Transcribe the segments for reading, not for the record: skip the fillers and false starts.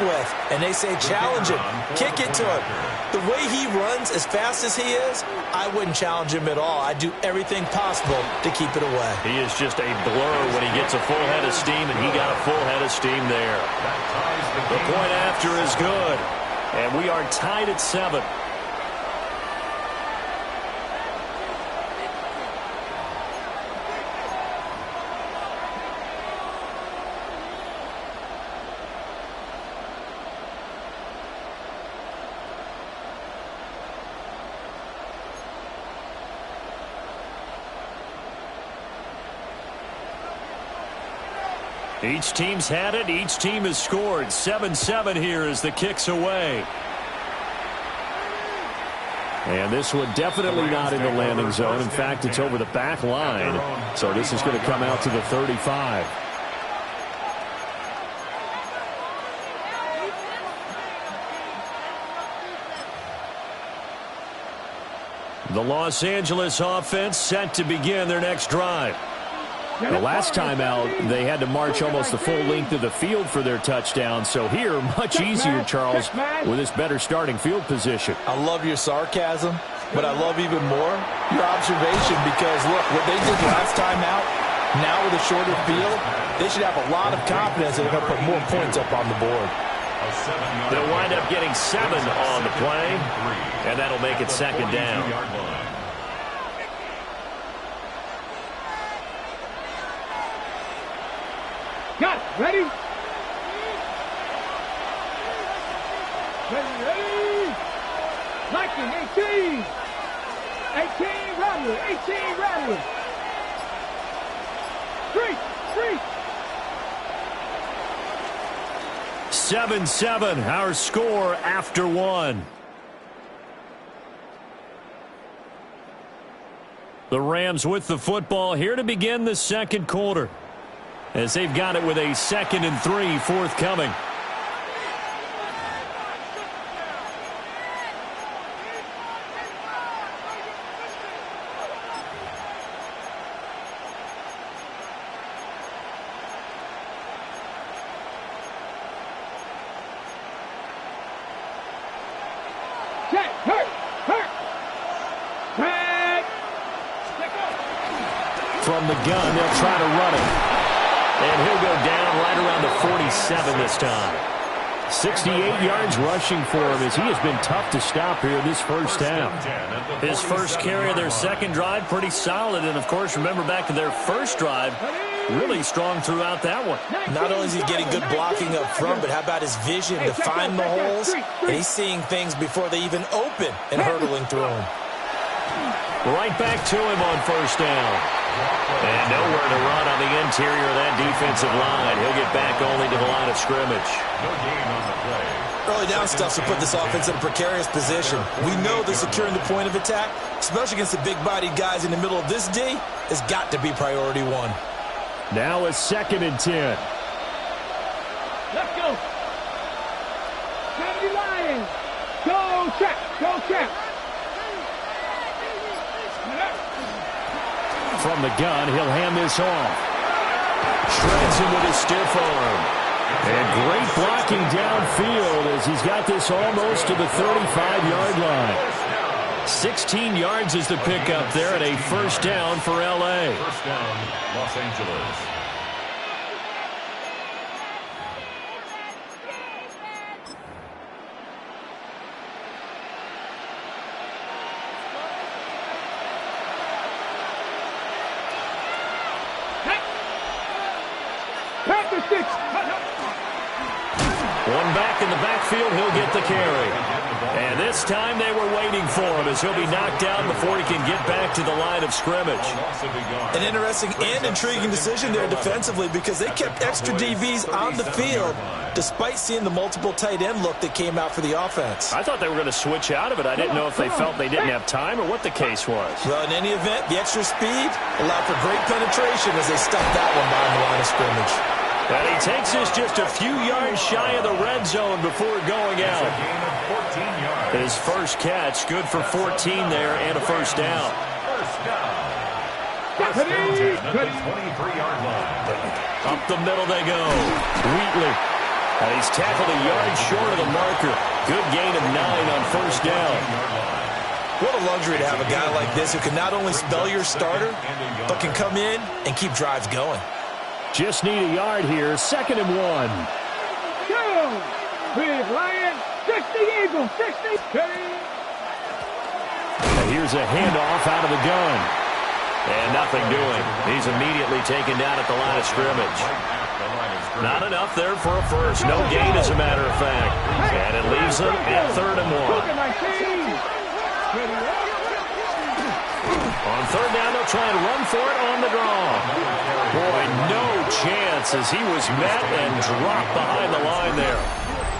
with. And they say challenge it, kick it to him. The way he runs as fast as he is, I wouldn't challenge him at all. I'd do everything possible to keep it away. He is just a blur when he gets a full head of steam, and he got a full head of steam there. The point after is good, and we are tied at 7. Each team's had it. Each team has scored. 7-7 here as the kick's away. And this one definitely not in the landing zone. In fact, it's over the back line. So this is going to come out to the 35. The Los Angeles offense set to begin their next drive. The last time out, they had to march almost the full length of the field for their touchdown. So here, much easier, Charles, with this better starting field position. I love your sarcasm, but I love even more your observation because, look, what they did last time out, now with a shorter field, they should have a lot of confidence that they're going to put more points up on the board. They'll wind up getting 7 on the play, and that'll make it second down. Got it. Ready? Ready. Liking 18. 18 Rattler. 18 Rattler. 3. 7-7, our score after 1. The Rams with the football here to begin the second quarter, as they've got it with a 2nd and 3 forthcoming. From the gun, they'll try to run it. And he'll go down right around the 47 this time. 68 yards rushing for him as he has been tough to stop here this first half. His first carry of their second drive, pretty solid. And, of course, remember back to their first drive, really strong throughout that one. Not only is he getting good blocking up front, but how about his vision to find the holes? And he's seeing things before they even open and hurdling through them. Right back to him on first down. And nowhere to run on the interior of that defensive line. He'll get back only to the line of scrimmage. Early down stuff to put this offense in a precarious position. We know that securing the point of attack, especially against the big-bodied guys in the middle of this D, has got to be priority 1. Now a 2nd and 10. Let's go. 70 Lions. Go, check. Go, check. From the gun, he'll hand this off. Shreds him with his stiff arm. And great blocking downfield as he's got this almost to the 35-yard line. 16 yards is the pickup there at a first down for L.A. First down, Los Angeles. One back in the backfield, he'll get the carry. And this time they were waiting for him as he'll be knocked down before he can get back to the line of scrimmage. An interesting and intriguing decision there defensively because they kept extra DBs on the field despite seeing the multiple tight end look that came out for the offense. I thought they were going to switch out of it. I didn't know if they felt they didn't have time or what the case was. Well, in any event, the extra speed allowed for great penetration as they stuffed that one behind the line of scrimmage. And he takes us just a few yards shy of the red zone before going out. His first catch, good for 14 there and a first down. First down, 23-yard line. Up the middle they go. Wheatley. And he's tackled a yard short of the marker. Good gain of 9 on first down. What a luxury to have a guy like this who can not only spell your starter, but can come in and keep drives going. Just need a yard here. 2nd and 1. Go! Big Lion, 60 Eagles, 60. And here's a handoff out of the gun. And nothing doing. He's immediately taken down at the line of scrimmage. Not enough there for a first. No gain, as a matter of fact. And it leaves them at 3rd and 1. On 3rd down, they'll try and run for it on the draw. Boy, no chance as he was met and dropped behind the line there.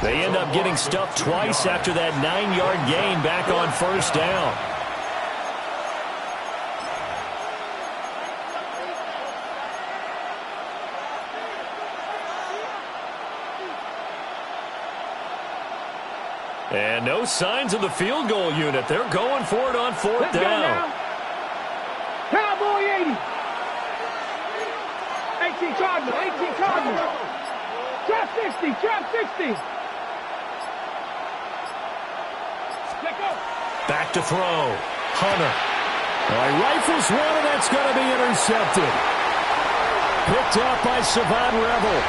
They end up getting stuffed twice after that 9-yard gain back on 1st down. And no signs of the field goal unit. They're going for it on 4th down. Cowboy 80. 18 Cardinal, 18 Cardinal. Trap 60, trap 60. Let go. Back to throw. Hunter. He rifles one, and that's going to be intercepted. Picked up by Savon Rebel.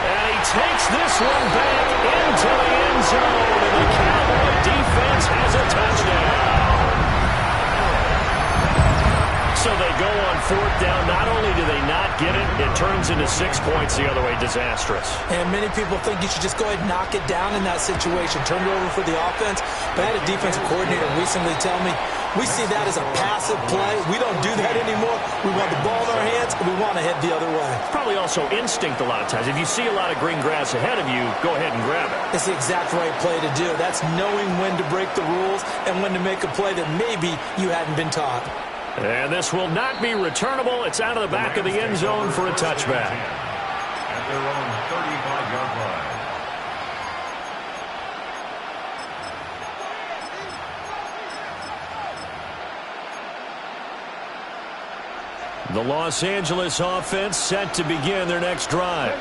And he takes this one back into the end zone, and the Cowboy defense has a touchdown. So they go on 4th down. Not only do they not get it, it turns into 6 points the other way. Disastrous. And many people think you should just go ahead and knock it down in that situation. Turn it over for the offense. But I had a defensive coordinator recently tell me, we see that as a passive play. We don't do that anymore. We want the ball in our hands, and we want to head the other way. Probably also instinct a lot of times. If you see a lot of green grass ahead of you, go ahead and grab it. It's the exact right play to do. That's knowing when to break the rules and when to make a play that maybe you hadn't been taught. And this will not be returnable. It's out of the back of the end zone for a touchback. At their own 35-yard line. The Los Angeles offense set to begin their next drive.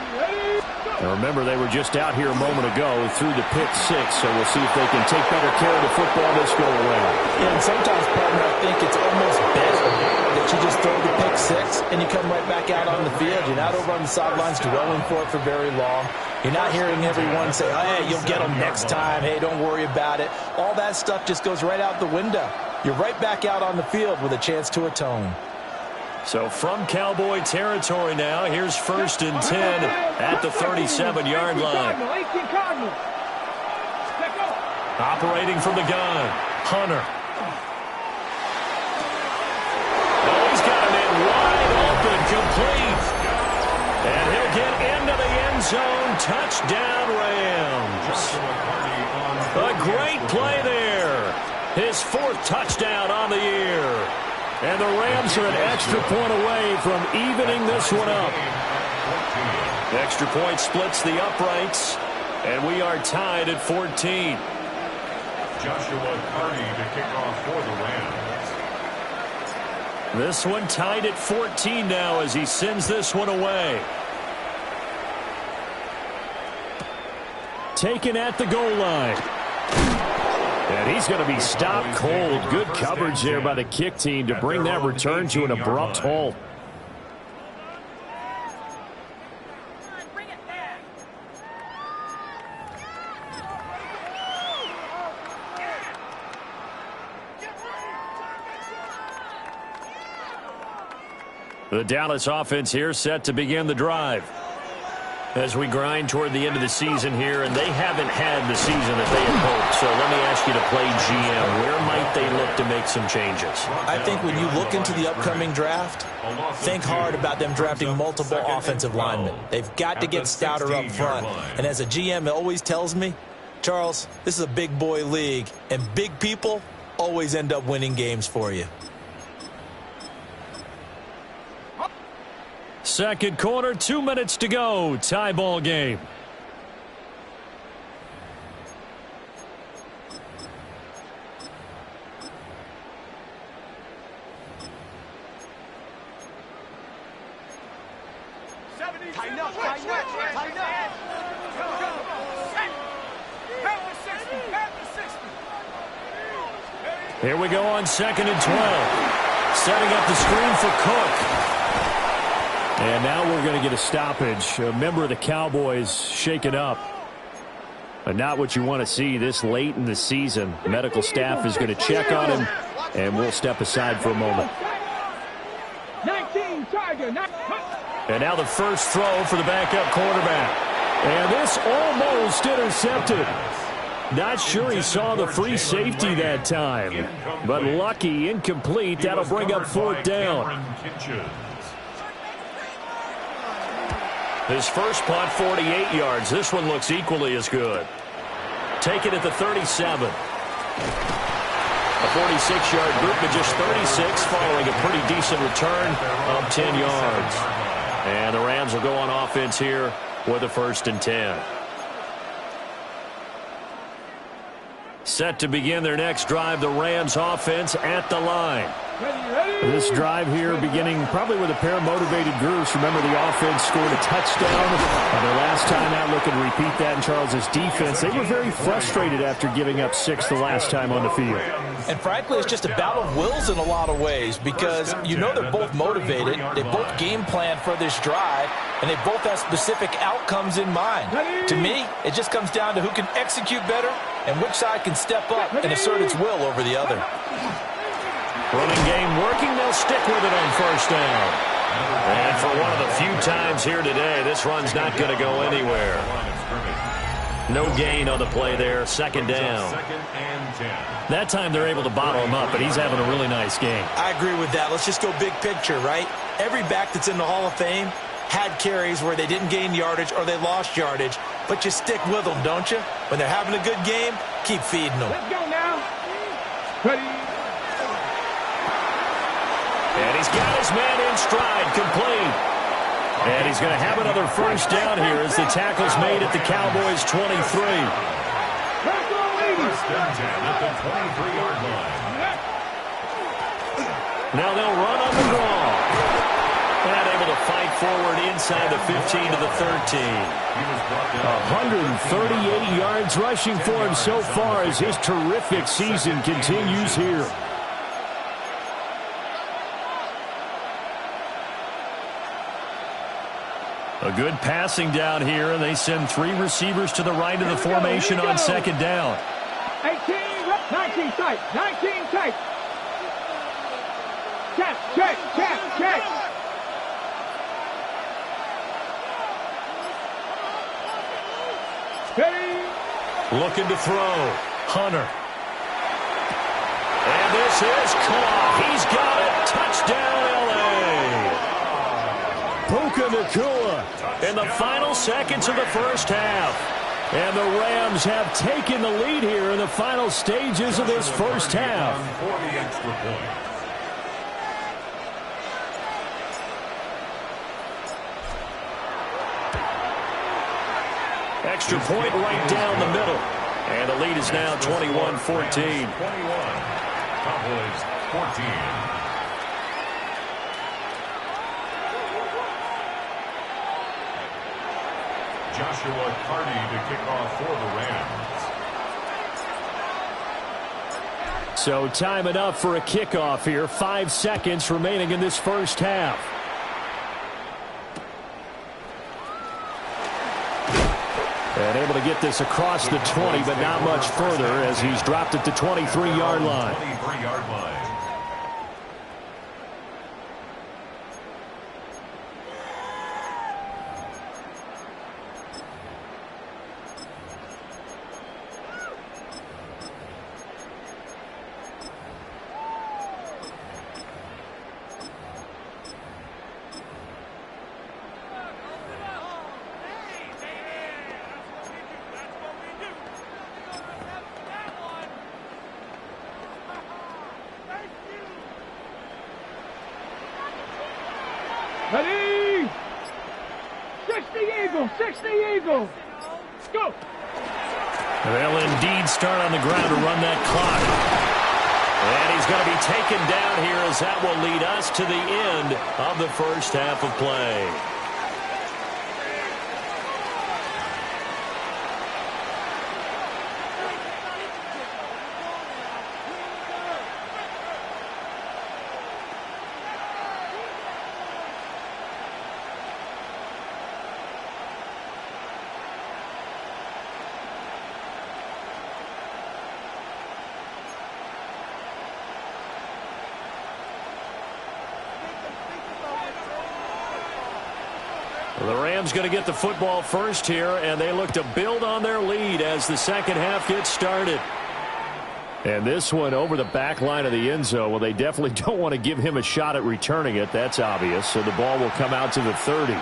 Now remember, they were just out here a moment ago through the pick 6, so we'll see if they can take better care of the football this go around. Yeah, and sometimes, partner, I think it's almost better that you just throw the pick 6 and you come right back out on the field. You're not over on the sidelines dwelling for it for very long. You're not hearing everyone say, oh, hey, you'll get them next time. Hey, don't worry about it. All that stuff just goes right out the window. You're right back out on the field with a chance to atone. So from Cowboy territory now, here's 1st and 10 at the 37-yard line. Operating from the gun, Hunter. Oh, he's got him in wide open, complete. And he'll get into the end zone. Touchdown, Rams. A great play there. His 4th touchdown on the year. And the Rams are an extra point away from evening this one up. Extra point splits the uprights, and we are tied at 14. Joshua Carney to kick off for the Rams. This one tied at 14 now as he sends this one away. Taken at the goal line. And he's going to be stopped cold. Good coverage there by the kick team to bring that return to an abrupt halt. The Dallas offense here set to begin the drive. As we grind toward the end of the season here, and they haven't had the season that they had hoped. So let me ask you to play GM. Where might they look to make some changes? I think when you look into the upcoming draft, think hard about them drafting multiple offensive linemen. They've got to get stouter up front. And as a GM, it always tells me, Charles, this is a big boy league, and big people always end up winning games for you. Second quarter, 2 minutes to go. Tie ball game. Here we go on 2nd and 12. Setting up the screen for Cook. And now we're going to get a stoppage. A member of the Cowboys shaken up. But not what you want to see this late in the season. The medical staff is going to check on him, and we'll step aside for a moment. 19 Tiger. And now the first throw for the backup quarterback. And this almost intercepted. Not sure he saw the free safety that time. But lucky, incomplete. That'll bring up 4th down. His first punt, 48 yards. This one looks equally as good. Take it at the 37. A 46-yard boot, but just 36 following a pretty decent return of 10 yards. And the Rams will go on offense here with a 1st and 10. Set to begin their next drive, the Rams offense at the line. This drive here beginning probably with a pair of motivated groups. Remember, the offense scored a touchdown on their last time out. Looking to repeat that in Charles's defense. They were very frustrated after giving up 6 the last time on the field. And frankly, it's just a battle of wills in a lot of ways because you know they're both motivated. They both game plan for this drive, and they both have specific outcomes in mind. To me, it just comes down to who can execute better and which side can step up and assert its will over the other. Running game working. They'll stick with it on 1st down. And for one of the few times here today, this run's not going to go anywhere. No gain on the play there. 2nd down. That time they're able to bottle him up, but he's having a really nice game. I agree with that. Let's just go big picture, right? Every back that's in the Hall of Fame had carries where they didn't gain yardage or they lost yardage, but you stick with them, don't you? When they're having a good game, keep feeding them. Let's go now. Ready. And he's got his man in stride, complete. And he's going to have another 1st down here as the tackle's made at the Cowboys' 23. Now they'll run on the draw. And able to fight forward inside the 15 to the 13. 138 yards rushing for him so far as his terrific season continues here. A good passing down here, and they send 3 receivers to the right of the formation on 2nd down. 18, 19 tight, 19 tight. Check. Ready. Looking to throw. Hunter. And this is caught. He's got it. Touchdown, L.A. Puka Nacua in the final seconds of the 1st half. And the Rams have taken the lead here in the final stages of this 1st half. For the extra point. Extra point right down the middle. And the lead is now 21-14. 21. Cowboys 14. Joshua Carty to kick off for the Rams. So time enough for a kickoff here. 5 seconds remaining in this 1st half. And able to get this across the 20, but not much further as he's dropped it to 23-yard line. 23-yard line. Ready. 60 Eagle. 60 Eagle. Go. They'll indeed start on the ground to run that clock. And he's going to be taken down here as that will lead us to the end of the 1st half of play. The Rams going to get the football first here, and they look to build on their lead as the second half gets started. And this one over the back line of the end zone. Well, they definitely don't want to give him a shot at returning it. That's obvious. So the ball will come out to the 30.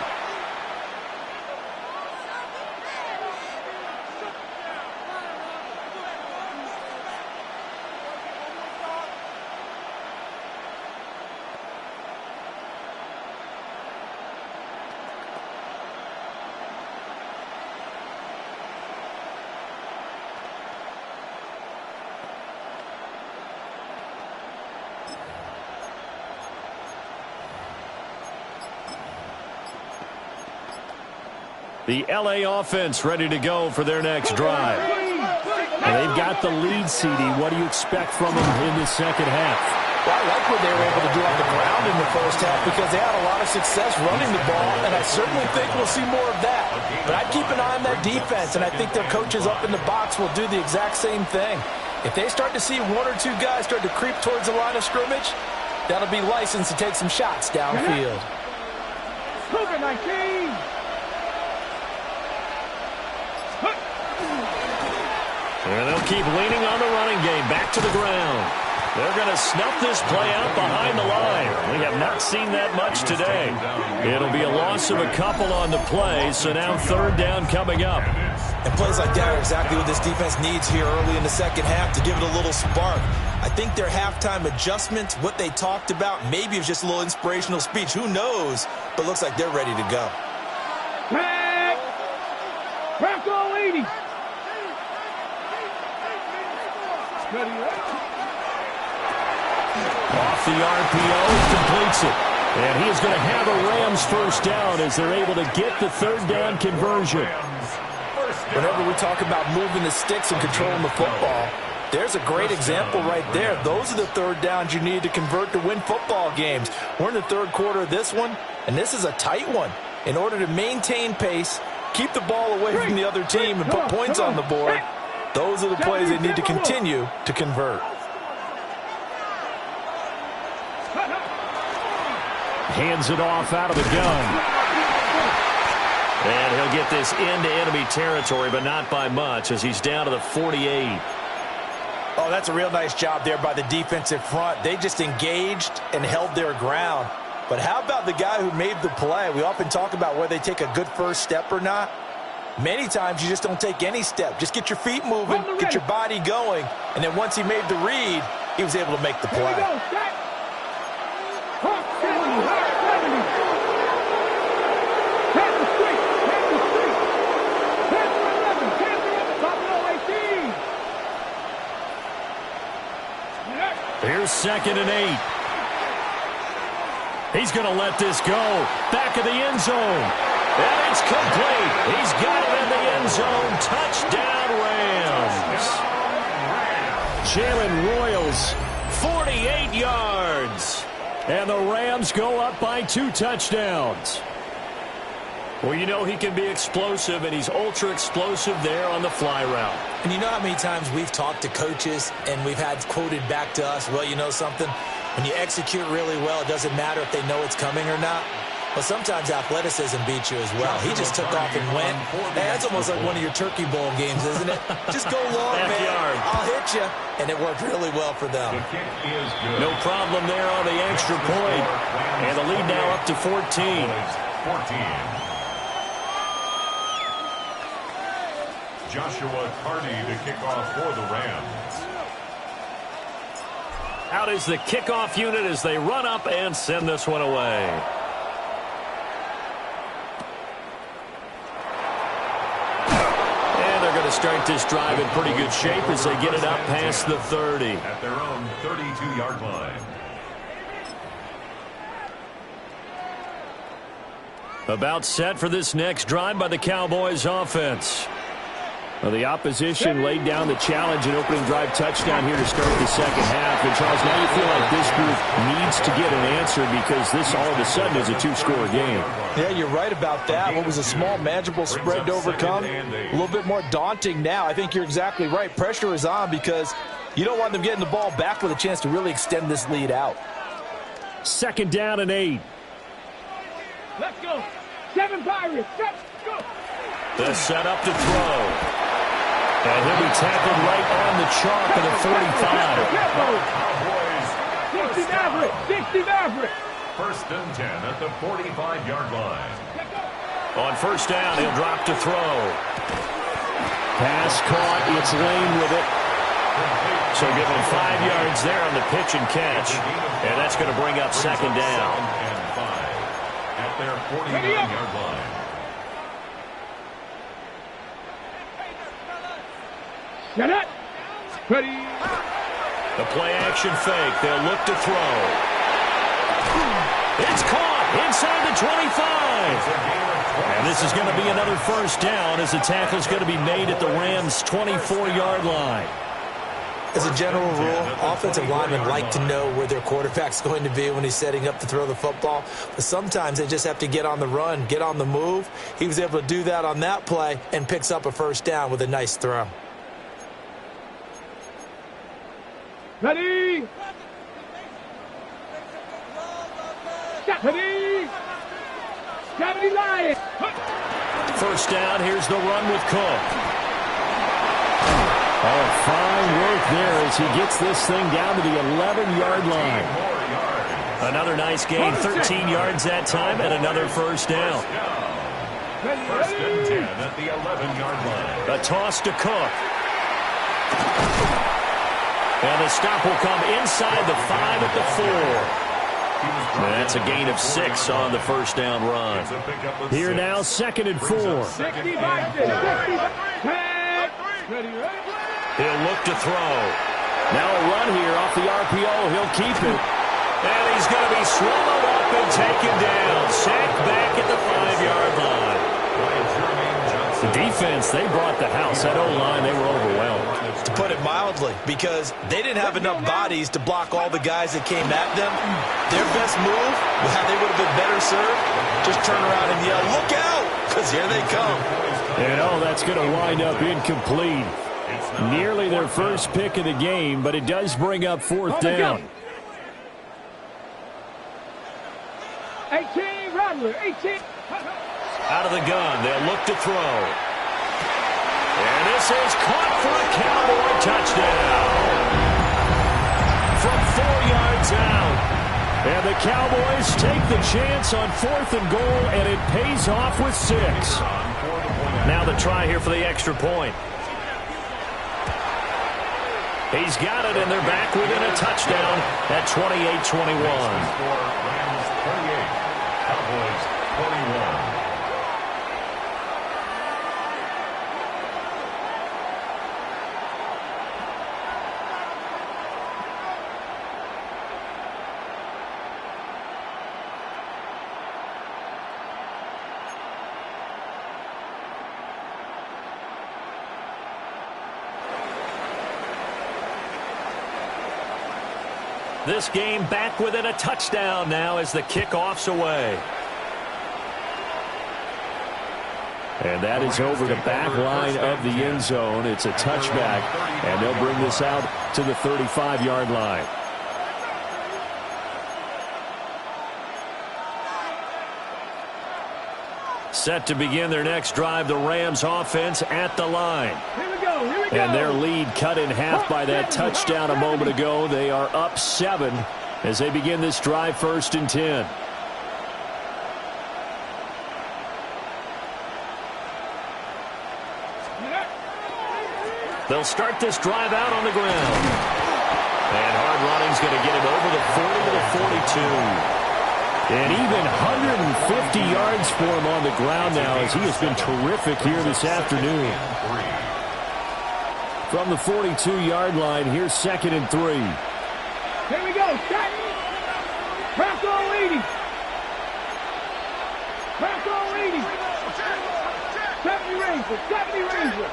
The L.A. offense ready to go for their next drive. And they've got the lead, CD. What do you expect from them in the second half? Well, I like what they were able to do on the ground in the first half because they had a lot of success running the ball, and I certainly think we'll see more of that. But I'd keep an eye on that defense, and I think their coaches up in the box will do the exact same thing. If they start to see one or two guys start to creep towards the line of scrimmage, that'll be licensed to take some shots downfield. Cougar 19. And they'll keep leaning on the running game. Back to the ground. They're going to snuff this play out behind the line. We have not seen that much today. It'll be a loss of a couple on the play, so now third down coming up. And plays like that are exactly what this defense needs here early in the second half to give it a little spark. I think their halftime adjustments, what they talked about, maybe it's just a little inspirational speech. Who knows? But looks like they're ready to go. Back. Bronco 80. Off the RPO, completes it. And he is going to have a Rams first down as they're able to get the third down conversion. Whenever we talk about moving the sticks and controlling the football, there's a great example right there. Those are the third downs you need to convert to win football games. We're in the third quarter of this one, and this is a tight one. In order to maintain pace, keep the ball away from the other team, and put points on the board, those are the plays they need to continue to convert. Hands it off out of the gun. And he'll get this into enemy territory, but not by much as he's down to the 48. Oh, that's a real nice job there by the defensive front. They just engaged and held their ground. But how about the guy who made the play? We often talk about whether they take a good first step or not. Many times you just don't take any step. Just get your feet moving, get your body going, and then once he made the read, he was able to make the play. Here's 2nd and 8. He's going to let this go. Back of the end zone. And it's complete. He's got it in the end zone. Touchdown, Rams. Jalen Royals, 48 yards. And the Rams go up by 2 touchdowns. Well, you know he can be explosive, and he's ultra-explosive there on the fly route. And you know how many times we've talked to coaches and we've had quoted back to us, well, you know something? When you execute really well, it doesn't matter if they know it's coming or not. But sometimes athleticism beats you as well. He just took off and went. Hey, that's almost like one of your Turkey Bowl games, isn't it? Just go long, man. I'll hit you. And it worked really well for them. No problem there on the extra point. And the lead now up to 14. Joshua Carty to kick off for the Rams. Out is the kickoff unit as they run up and send this one away. And they're going to start this drive in pretty good shape as they get it up past the 30. At their own 32-yard line. About set for this next drive by the Cowboys offense. Well, the opposition laid down the challenge and opening drive touchdown here to start the second half. And, Charles, now you feel like this group needs to get an answer because this all of a sudden is a 2-score game. Yeah, you're right about that. What was a small, manageable spread to overcome, a little bit more daunting now. I think you're exactly right. Pressure is on because you don't want them getting the ball back with a chance to really extend this lead out. 2nd down and 8. Let's go. 7 Pirates. Go. The setup to throw. And he'll be tackled right on the chalk of the 45. 60 Maverick. 60 Maverick. First and 10 at the 45-yard line. On first down, he'll drop to throw. Pass caught. It's Lane with it. So give him 5 yards there on the pitch and catch. And that's going to bring up second down. And 5 at their 49-yard line. Set up. Ready. The play action fake. They'll look to throw. It's caught inside the 25. And this is going to be another first down as the tackle is going to be made at the Rams' 24-yard line. As a general rule, offensive linemen like to know where their quarterback's going to be when he's setting up to throw the football. But sometimes they just have to get on the run, get on the move. He was able to do that on that play and picks up a first down with a nice throw. Ready. Ready. 70 Lions. First down, here's the run with Cook. Oh, fine work there as he gets this thing down to the 11-yard line. Another nice gain, 13 yards that time, and another first down. First and 10 at the 11-yard line. A toss to Cook. And the stop will come inside the 5 at the 4. And that's a gain of 6 on the first down run. Here now, second and 4. 60 He'll look to throw. Now a run here off the RPO. He'll keep it. And he's going to be swallowed up and taken down. Sacked back at the 5-yard line. The defense, they brought the house. That O-line, they were overwhelmed. To put it mildly, because they didn't have enough bodies to block all the guys that came at them. Their best move, how they would have been better served, just turn around and yell, "Look out!" Because here they come. And that's going to wind up incomplete. Nearly their first pick of the game, but it does bring up fourth down. 18, Rattler, 18. Out of the gun, they'll look to throw. And this is caught for a Cowboy touchdown. From 4 yards out. And the Cowboys take the chance on 4th and goal, and it pays off with 6. Now the try here for the extra point. He's got it, and they're back within a touchdown at 28-21. Rams 28, Cowboys 21. This game back within a touchdown now as the kickoff's away. And that is over the back line of the end zone. It's a touchback, and they'll bring this out to the 35-yard line. Set to begin their next drive, the Rams offense at the line. Here we go. And their lead cut in half by that touchdown a moment ago. They are up 7 as they begin this drive, 1st and 10. They'll start this drive out on the ground. And hard running's going to get him over the 40 to the 42. And even 150 yards for him on the ground now as he has been terrific here this afternoon. From the 42-yard line, here's 2nd and 3. Here we go. Set. Press on leading. Press on leading. 70 Rangers. 70 Rangers.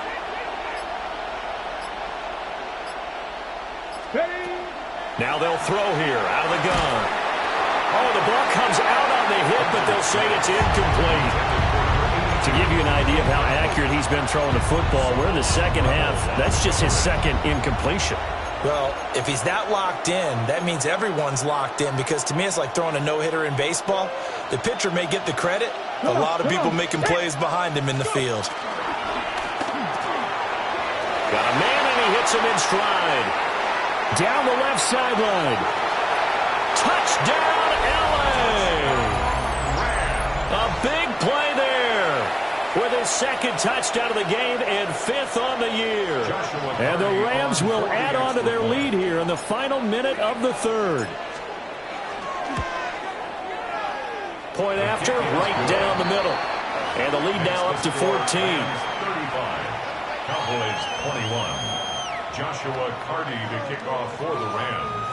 Now they'll throw here out of the gun. Oh, the ball comes out on the hit, but they'll say it's incomplete. To give you an idea of how accurate he's been throwing the football, we're in the second half. That's just his second incompletion. Well, if he's that locked in, that means everyone's locked in, because to me it's like throwing a no-hitter in baseball. The pitcher may get the credit, A lot of people making plays behind him in the field. Got a man, and he hits him in stride. Down the left sideline. Touchdown, L.A. A big play there with his second touchdown of the game and 5th on the year. And the Rams will add on to their lead here in the final minute of the 3rd. Point after, right down the middle. And the lead now up to 14. 35. Cowboys 21. Joshua Carty to kick off for the Rams.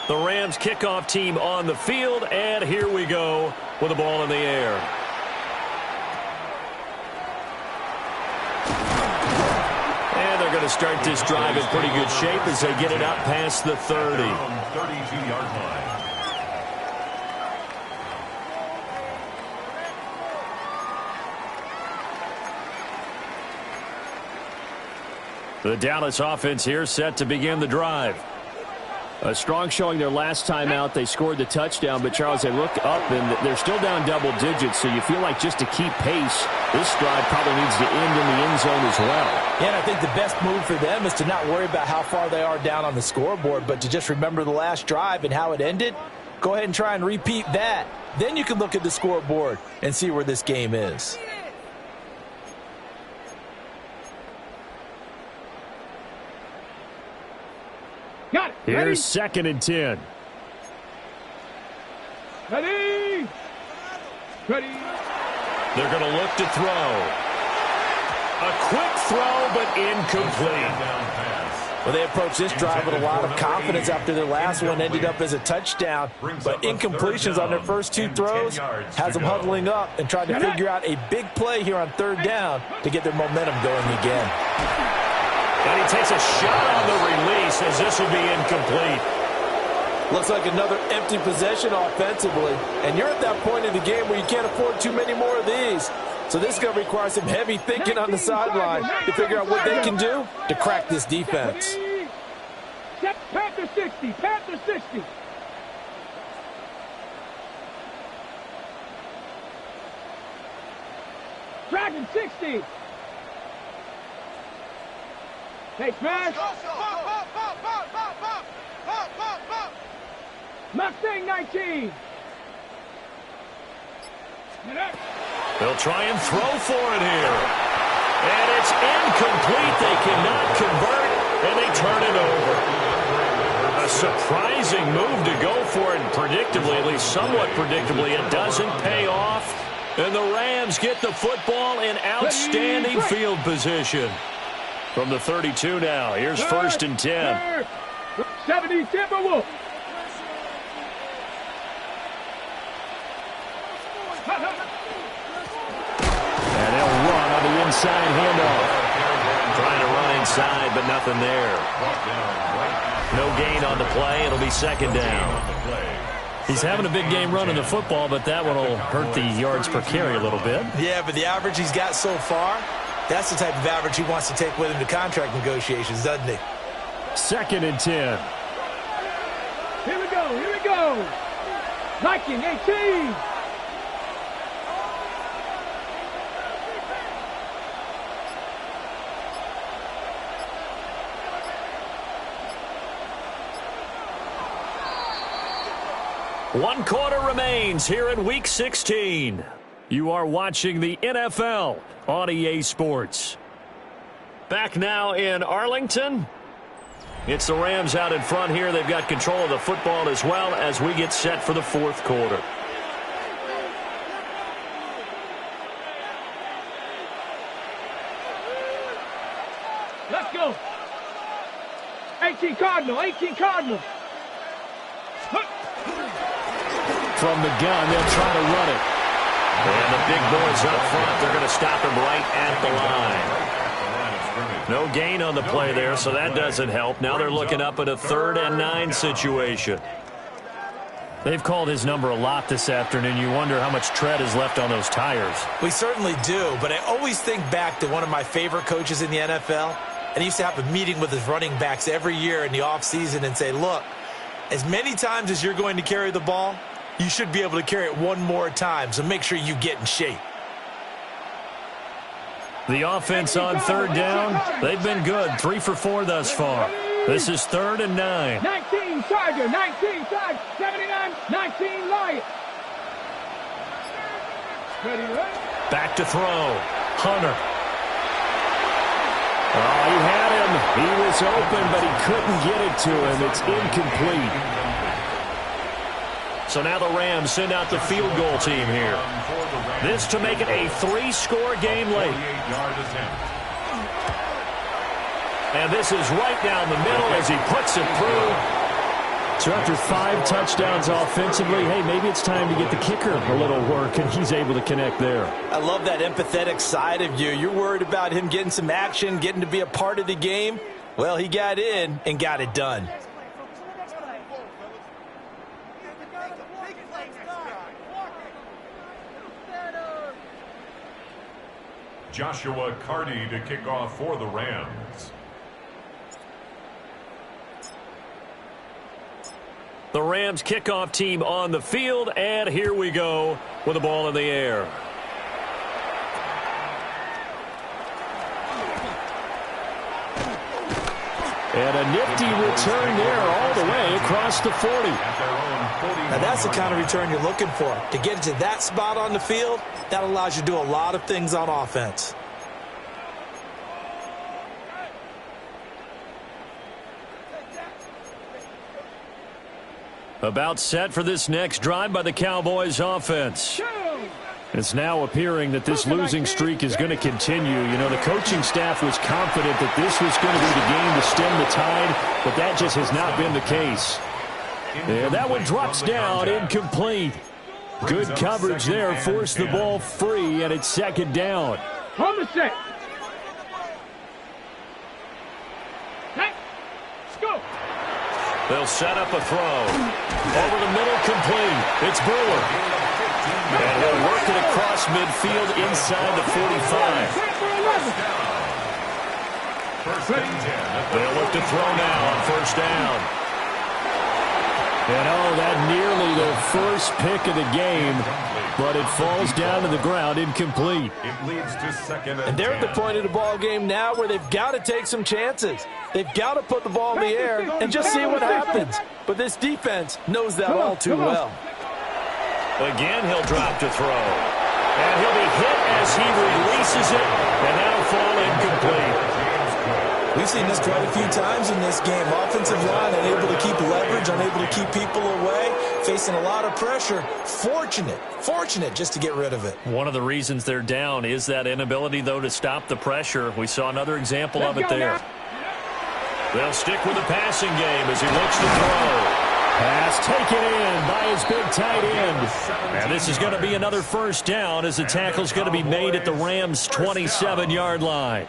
The Rams kickoff team on the field, and here we go with the ball in the air. And they're going to start this drive in pretty good shape as they get it out past the 30. 32-yard line. The Dallas offense here set to begin the drive. A strong showing their last time out. They scored the touchdown, but Charles, they look up and they're still down double digits, so you feel like just to keep pace, this drive probably needs to end in the end zone as well. Yeah, and I think the best move for them is to not worry about how far they are down on the scoreboard, but to just remember the last drive and how it ended. Go ahead and try and repeat that. Then you can look at the scoreboard and see where this game is. Got it. Here's 2nd and 10. Ready. Ready. They're going to look to throw. A quick throw, but incomplete. Well, they approached this drive with a lot of confidence after their last one ended up as a touchdown. But incompletions on their first 2 throws has them huddling up and trying to figure out a big play here on 3rd down to get their momentum going again. And he takes a shot on the release as this will be incomplete. Looks like another empty possession offensively. And you're at that point in the game where you can't afford too many more of these. So this is going to require some heavy thinking on the sideline to figure out what they can do to crack this defense. Panther 60. Panther 60. Dragon 60. Hey, smash. Mustang 19. They'll try and throw for it here. And it's incomplete. They cannot convert, and they turn it over. A surprising move to go for it, and predictably, at least somewhat predictably, it doesn't pay off. And the Rams get the football in outstanding field position. From the 32 now, here's 1st and 10. 70 Timberwolves. And they'll run on the inside handoff. Trying to run inside, but nothing there. No gain on the play. It'll be 2nd down. He's having a big game running the football, but that one will hurt the yards per carry a little bit. Yeah, but the average he's got so far, that's the type of average he wants to take with him to contract negotiations, doesn't he? 2nd and 10. Here we go. Here we go. Viking 18. One quarter remains here in Week 16. You are watching the NFL on EA Sports. Back now in Arlington. It's the Rams out in front here. They've got control of the football as well as we get set for the 4th quarter. Let's go. 18 Cardinal. 18 Cardinal. From the gun, they'll try to run it. And the big boys up front, they're going to stop him right at the line. No gain on the play there, so that doesn't help. Now they're looking up at a 3rd and 9 situation. They've called his number a lot this afternoon. You wonder how much tread is left on those tires. We certainly do, but I always think back to one of my favorite coaches in the NFL, and he used to have a meeting with his running backs every year in the offseason and say, look, As many times as you're going to carry the ball, you should be able to carry it one more time, so make sure you get in shape. The offense on third down, they've been good. 3 for 4 thus far. This is 3rd and 9. 19 Tiger, 19 Tiger, 79, 19 Lion. Back to throw. Hunter. Oh, he had him. He was open, but he couldn't get it to him. It's incomplete. So now the Rams send out the field goal team here. This to make it a 3-score game late. And this is right down the middle as he puts it through. So after 5 touchdowns offensively, hey, maybe it's time to get the kicker a little work, and he's able to connect there. I love that empathetic side of you. You're worried about him getting some action, getting to be a part of the game. Well, he got in and got it done. Joshua Carty to kick off for the Rams. The Rams kickoff team on the field, and here we go with the ball in the air. And a nifty return there all the way across the 40. Now that's the kind of return you're looking for. To get to that spot on the field, that allows you to do a lot of things on offense. About set for this next drive by the Cowboys offense. It's now appearing that this losing streak is going to continue. You know, the coaching staff was confident that this was going to be the game to stem the tide, but that just has not been the case. Yeah, that one drops down, incomplete. Good coverage there, forced the ball free, and it's 2nd down. Home is set. Go. They'll set up a throw. Over the middle, complete. It's Brewer. And he'll work it across midfield inside the 45. They'll look to throw now on 1st down. And oh, that nearly the first pick of the game, but it falls down to the ground, incomplete. It leads to 2nd And they're at the point of the ball game now where they've got to take some chances. They've got to put the ball in the air and just see what happens. But this defense knows that all too well. Again, he'll drop to throw. And he'll be hit as he releases it, and that'll fall incomplete. We've seen this quite a few times in this game. Offensive line unable to keep leverage, unable to keep people away, facing a lot of pressure. Fortunate just to get rid of it. One of the reasons they're down is that inability, though, to stop the pressure. We saw another example of it there. They'll stick with the passing game as he looks to throw. Pass taken in by his big tight end. And this is going to be another 1st down as the tackle's going to be made at the Rams' 27-yard line.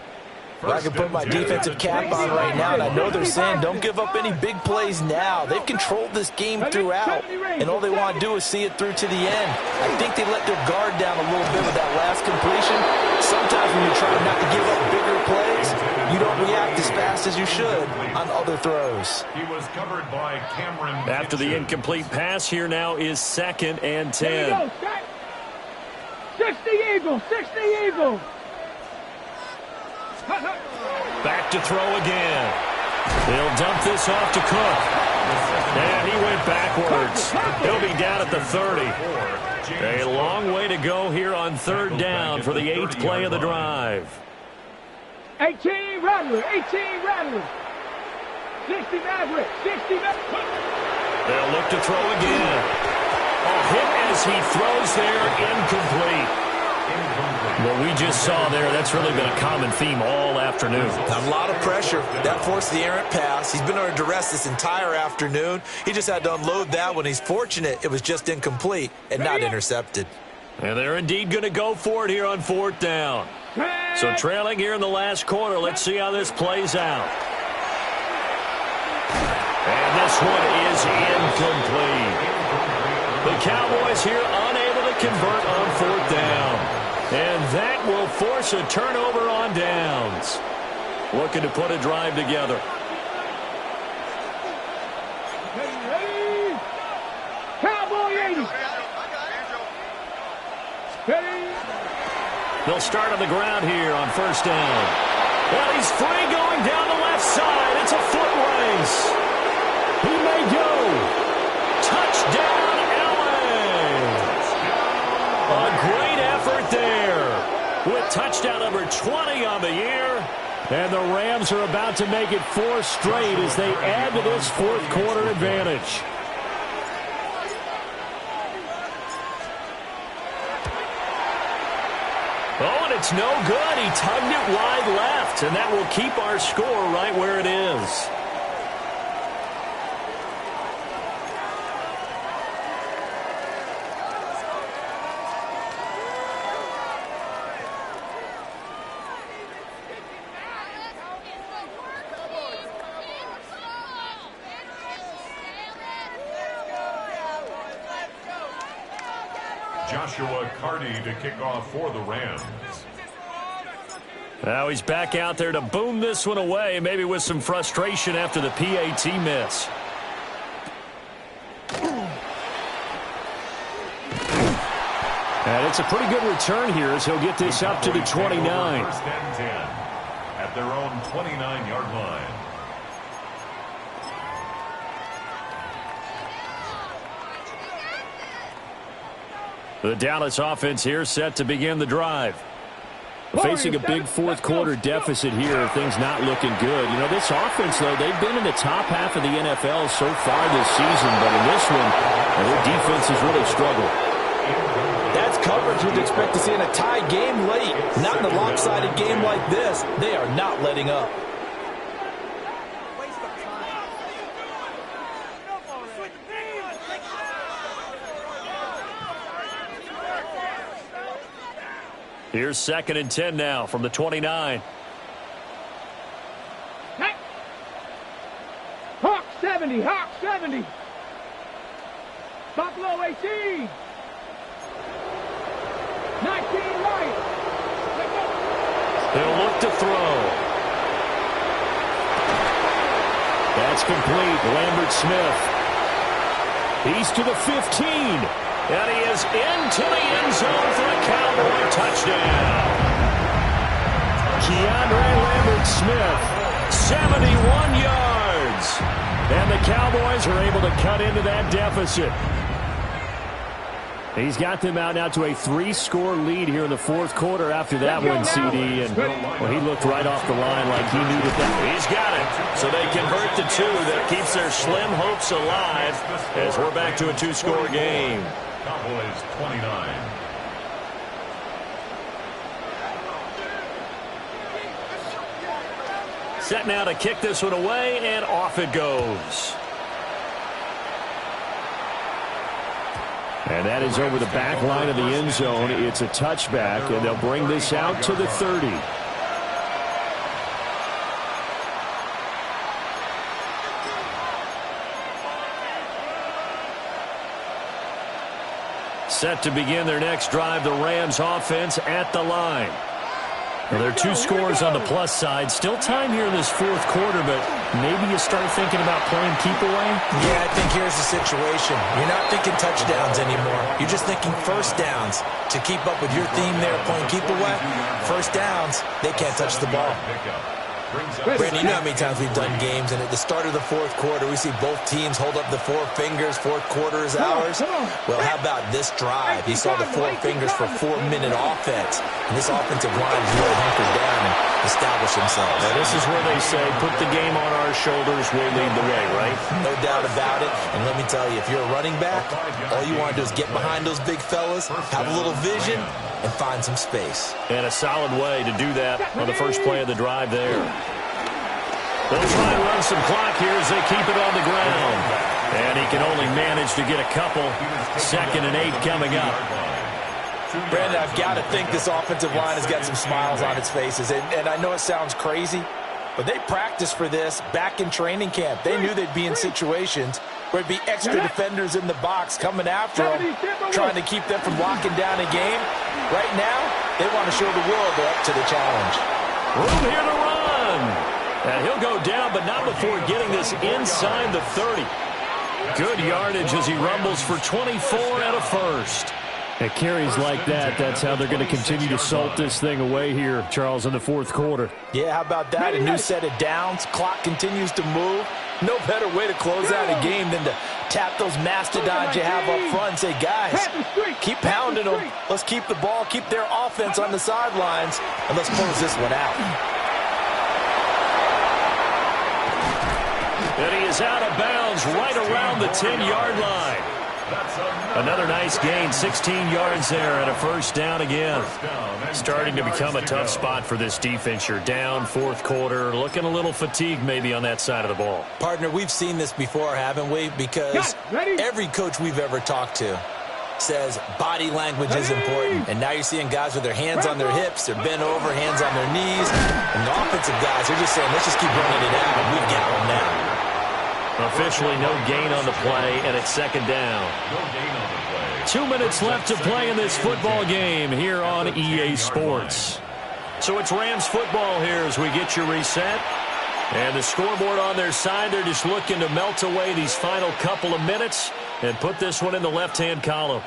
Well, I can put my defensive cap on right now, and I know they're saying don't give up any big plays now. They've controlled this game throughout, and all they want to do is see it through to the end. I think they let their guard down a little bit with that last completion. Sometimes when you're trying not to give up bigger plays, you don't react as fast as you should on other throws. He was covered by Cameron. After the incomplete pass, here now is 2nd and 10. 60 Eagles, 60 Eagles. Back to throw again. They'll dump this off to Cook. And he went backwards. He'll be down at the 30. A long way to go here on 3rd down for the 8th play of the drive. 18 Rattler, 18 Rattler. 60 Maverick, 60 Maverick. They'll look to throw again. A hit as he throws there, incomplete. What we just saw there, that's really been a common theme all afternoon. A lot of pressure. That forced the errant pass. He's been under duress this entire afternoon. He just had to unload that one. He's fortunate it was just incomplete and not intercepted. And they're indeed going to go for it here on 4th down. So trailing here in the last quarter, let's see how this plays out. And this one is incomplete. The Cowboys here unable to convert on 4th down. And that will force a turnover on downs. Looking to put a drive together. They'll start on the ground here on first down. Well, he's free going down the left side. It's a foot race. He may go. Touchdown, LA. A great effort there with touchdown number 20 on the year. And the Rams are about to make it 4 straight as they add to this fourth quarter advantage. Oh, and it's no good. He tugged it wide left, and that will keep our score right where it is. Joshua Carty to kick off for the Rams. Now he's back out there to boom this one away, maybe with some frustration after the PAT miss. And it's a pretty good return here as he'll get this up to the 29. First and 10 at their own 29-yard line. The Dallas offense here set to begin the drive. Facing a big fourth quarter deficit here, things not looking good. You know, this offense, though, they've been in the top half of the NFL so far this season, but in this one, their defense has really struggled. That's coverage you'd expect to see in a tie game late. Not in a lopsided game like this. They are not letting up. Here's 2nd and 10 now from the 29. Hey. Hawk 70, Hawk 70. Buffalo 18. 19 right. They'll look to throw. That's complete. Lambert Smith. He's to the 15. And he is into the end zone for a Cowboy touchdown. Keandre Lambert-Smith, 71 yards. And the Cowboys are able to cut into that deficit. He's got them out now to a 3-score lead here in the fourth quarter after that one, CD. And well, he looked right off the line like he needed that. He's got it. So they convert the 2. That keeps their slim hopes alive as we're back to a 2-score game. Cowboys 29. Set now to kick this one away, and off it goes. And that is over the back line of the end zone. It's a touchback, and they'll bring this out to the 30. Set to begin their next drive, the Rams offense at the line. Well, there are 2 scores on the plus side. Still time here in this fourth quarter, but maybe you start thinking about playing keep away? Yeah, I think here's the situation. You're not thinking touchdowns anymore. You're just thinking first downs. To keep up with your theme there, playing keep away, first downs, they can't touch the ball. Brandon, you know how many times we've done games, and at the start of the fourth quarter, we see both teams hold up the 4 fingers, fourth quarter is ours. Well, how about this drive? You saw the 4 fingers for 4-minute offense, and this offensive line is really hunkered down and established themselves. Now, this is where they say, put the game on our shoulders, we'll lead the way, right? No doubt about it, and let me tell you, if you're a running back, all you want to do is get behind those big fellas, have a little vision, and find some space. And a solid way to do that on the first play of the drive there. They'll try and run some clock here as they keep it on the ground. And he can only manage to get a couple. 2nd and 8 coming up. Brandon, I've got to think this offensive line has got some smiles on its faces. And I know it sounds crazy, but they practiced for this back in training camp. They knew they'd be in situations where it'd be extra defenders in the box coming after them, trying to keep them from locking down a game. Right now, they want to show the world they're up to the challenge. Room here to run. And he'll go down, but not before getting this inside the 30. Good yardage as he rumbles for 24 and a first. At carries like that, that's how they're going to continue to salt this thing away here, Charles, in the fourth quarter. Yeah, how about that? A new set of downs. Clock continues to move. No better way to close out a game than to tap those mastodons you have up front and say, guys, keep pounding them. Let's keep the ball, keep their offense on the sidelines, and let's close this one out. And he is out of bounds right around the 10-yard line. Another nice gain, 16 yards there and a first down again. Starting to become a tough spot for this defense. You're down fourth quarter, looking a little fatigued maybe on that side of the ball. Partner, we've seen this before, haven't we? Because every coach we've ever talked to says body language is important. And now you're seeing guys with their hands on their hips, they're bent over, hands on their knees. And the offensive guys, they're just saying, let's just keep running it out, and we've got them now. Officially no gain on the play, and it's second down. 2 minutes left to play in this football game here on EA Sports. So it's Rams football here as we get you reset. And the scoreboard on their side, they're just looking to melt away these final couple of minutes and put this one in the left-hand column.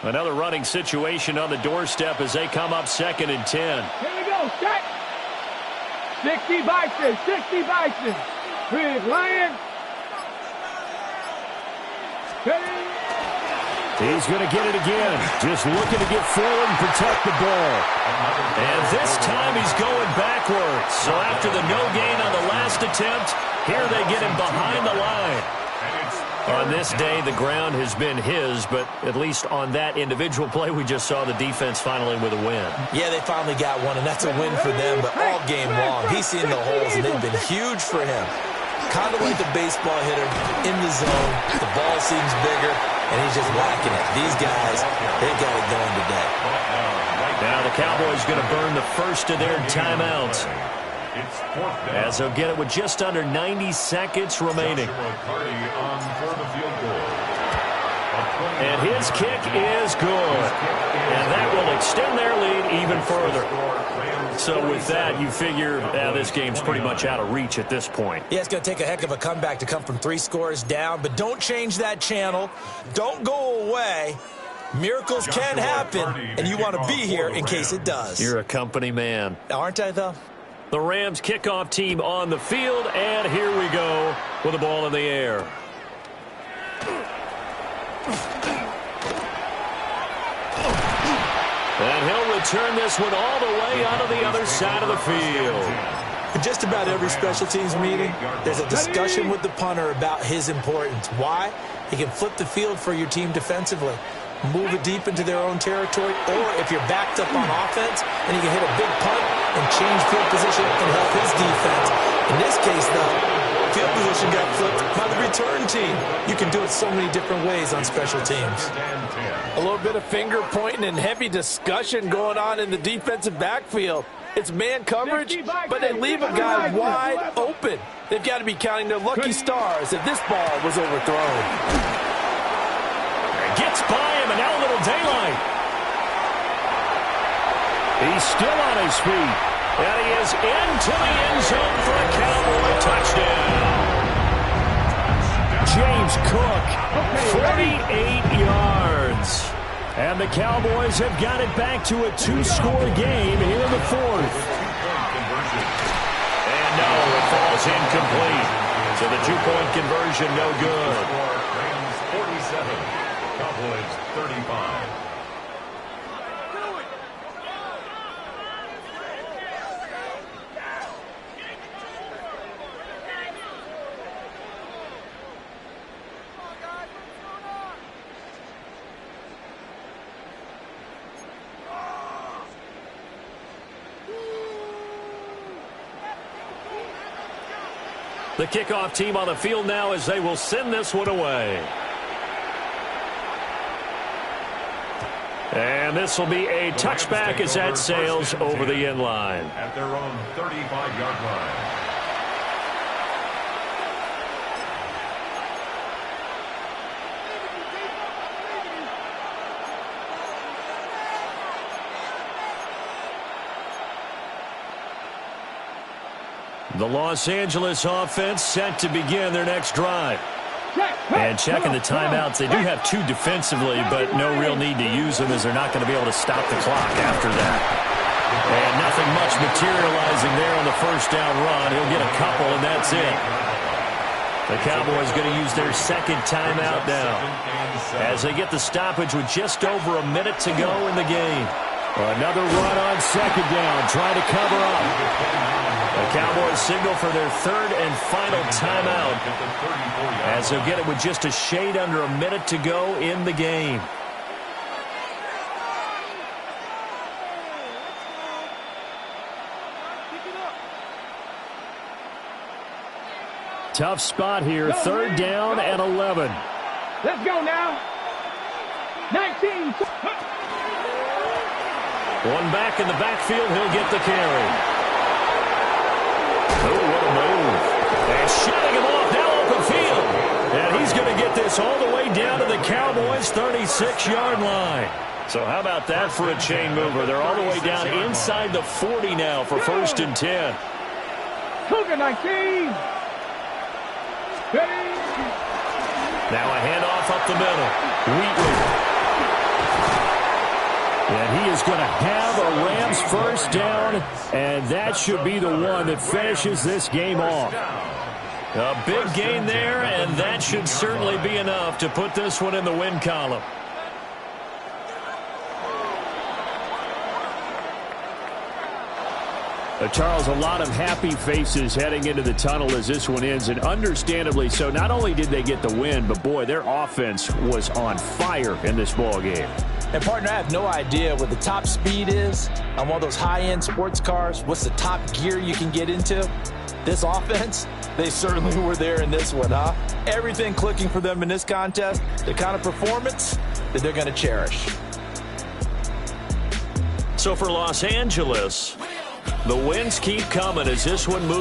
Another running situation on the doorstep as they come up 2nd and 10. Here we go, set. 60 Bison, 60 Bison. Big Lion. He's going to get it again. Just looking to get forward and protect the ball. And this time he's going backwards. So after the no gain on the last attempt, here they get him behind the line. On this day, the ground has been his, but at least on that individual play, we just saw the defense finally with a win. Yeah, they finally got one, and that's a win for them, but all game long, he's seen the holes, and they've been huge for him. Kind of like a baseball hitter in the zone. The ball seems bigger, and he's just whacking it. These guys, they've got it going today. Now the Cowboys going to burn the first of their timeouts, as they'll get it with just under 90 seconds remaining. And his kick is good. And that will extend their lead even further. So with that, you figure this game's pretty much out of reach at this point. Yeah, it's going to take a heck of a comeback to come from 3 scores down, but don't change that channel. Don't go away. Miracles can happen, and you want to be here in case it does. You're a company man. Aren't I, though? The Rams kickoff team on the field, and here we go with the ball in the air. And he'll return this one all the way out of the other side of the field. In just about every special teams meeting, there's a discussion with the punter about his importance. Why? He can flip the field for your team defensively, move it deep into their own territory, or if you're backed up on offense, then he can hit a big punt and change field position and help his defense. In this case, though, field position got flipped by the return team. You can do it so many different ways on special teams. A little bit of finger pointing and heavy discussion going on in the defensive backfield. It's man coverage, but they leave a guy wide open. They've got to be counting their lucky stars if this ball was overthrown. Gets by him, and now a little daylight. He's still on his feet. And he is into the end zone for a Cowboy touchdown. James Cook, 48 yards. And the Cowboys have got it back to a 2-score game here in the fourth. And no, it falls incomplete. So the 2-point conversion no good. Rams 47, Cowboys 35. The kickoff team on the field now as they will send this one away. And this will be a touchback as that sails over the end line. At their own 35-yard line. The Los Angeles offense set to begin their next drive. And checking the timeouts, they do have 2 defensively, but no real need to use them as they're not going to be able to stop the clock after that. And nothing much materializing there on the first down run. He'll get a couple, and that's it. The Cowboys going to use their second timeout now as they get the stoppage with just over a minute to go in the game. Another run on second down, trying to cover up. The Cowboys signal for their third and final timeout as they'll get it with just a shade under a minute to go in the game. Tough spot here, third down and 11. Let's go now. 19. One back in the backfield, he'll get the carry. Oh, what a move. And shutting him off now open field. And he's going to get this all the way down to the Cowboys' 36-yard line. So how about that for a chain mover? They're all the way down inside the 40 now for 1st and 10. Cougar 19. Now a handoff up the middle. Wheatley. And he is going to have a Rams first down, and that should be the one that finishes this game off. A big gain there, and that should certainly be enough to put this one in the win column. Charles, a lot of happy faces heading into the tunnel as this one ends, and understandably so. Not only did they get the win, but boy, their offense was on fire in this ball game. And, partner, I have no idea what the top speed is on one of those high-end sports cars. What's the top gear you can get into? This offense, they certainly were there in this one, huh? Everything clicking for them in this contest, the kind of performance that they're going to cherish. So for Los Angeles, the wins keep coming as this one moves.